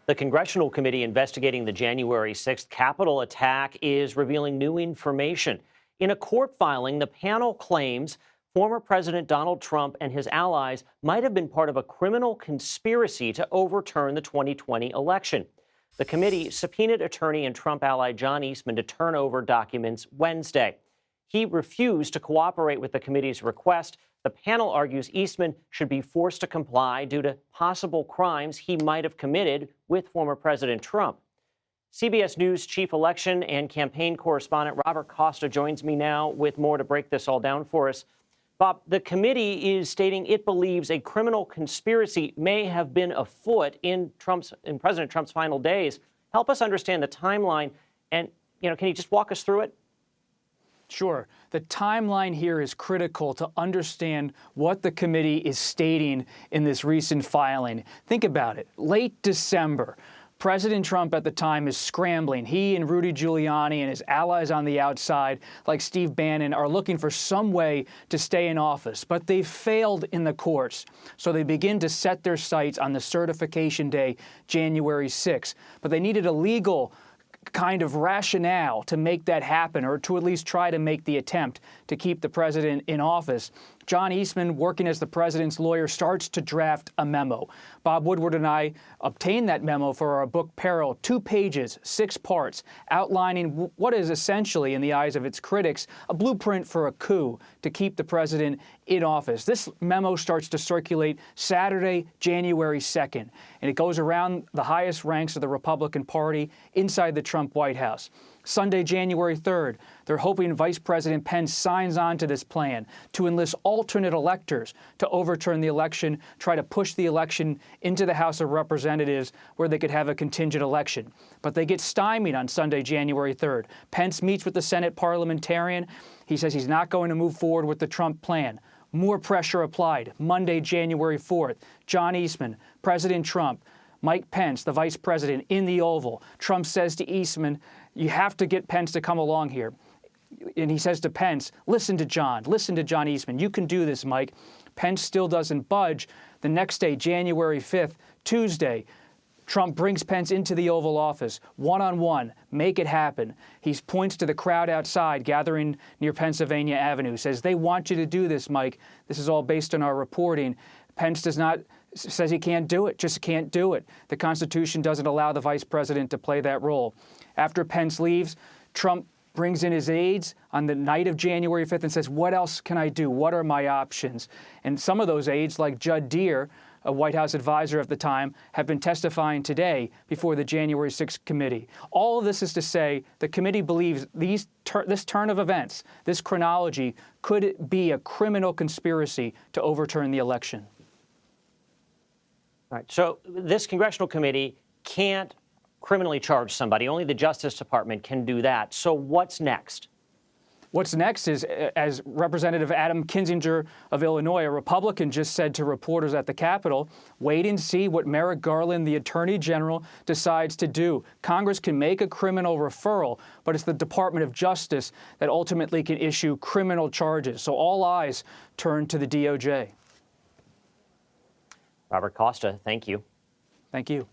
The congressional committee investigating the January 6th Capitol attack is revealing new information. In a court filing, the panel claims former President Donald Trump and his allies might have been part of a criminal conspiracy to overturn the 2020 election. The committee subpoenaed attorney and Trump ally John Eastman to turn over documents Wednesday. He refused to cooperate with the committee's request. The panel argues Eastman should be forced to comply due to possible crimes he might have committed with former President Trump. CBS News chief election and campaign correspondent Robert Costa joins me now with more to break this all down for us. Bob, the committee is stating it believes a criminal conspiracy may have been afoot in President Trump's final days. Help us understand the timeline, and can you just walk us through it? Sure. The timeline here is critical to understand what the committee is stating in this recent filing. Think about it. Late December, President Trump at the time is scrambling. He and Rudy Giuliani and his allies on the outside, like Steve Bannon, are looking for some way to stay in office, but they've failed in the courts. So they begin to set their sights on the certification day, January 6th. But they needed a legal kind of rationale to make that happen, or to at least try to make the attempt to keep the president in office. John Eastman, working as the president's lawyer, starts to draft a memo. Bob Woodward and I obtained that memo for our book Peril, 2 pages, 6 parts, outlining what is essentially, in the eyes of its critics, a blueprint for a coup to keep the president in office. This memo starts to circulate Saturday, January 2nd, and it goes around the highest ranks of the Republican Party inside the Trump White House. Sunday, January 3rd, they're hoping Vice President Pence signs on to this plan to enlist alternate electors to overturn the election, try to push the election into the House of Representatives where they could have a contingent election. But they get stymied on Sunday, January 3rd. Pence meets with the Senate parliamentarian. He says he's not going to move forward with the Trump plan. More pressure applied. Monday, January 4th, John Eastman, President Trump, Mike Pence, the vice president, in the Oval. Trump says to Eastman, you have to get Pence to come along here. And he says to Pence, listen to John Eastman. You can do this, Mike. Pence still doesn't budge. The next day, January 5th, Tuesday, Trump brings Pence into the Oval Office, one-on-one, make it happen. He points to the crowd outside gathering near Pennsylvania Avenue, says, they want you to do this, Mike. This is all based on our reporting. Pence says he can't do it, just can't do it. The Constitution doesn't allow the vice president to play that role. After Pence leaves, Trump brings in his aides on the night of January 5th and says, what else can I do? What are my options? And some of those aides, like Judd Deere, a White House advisor at the time, have been testifying today before the January 6th committee. All of this is to say the committee believes this turn of events, this chronology, could be a criminal conspiracy to overturn the election. All right. So this congressional committee can't criminally charge somebody. Only the Justice Department can do that. So what's next? What's next is, as Representative Adam Kinzinger of Illinois, a Republican, just said to reporters at the Capitol, wait and see what Merrick Garland, the Attorney General, decides to do. Congress can make a criminal referral, but it's the Department of Justice that ultimately can issue criminal charges. So all eyes turn to the DOJ. Robert Costa, thank you. Thank you.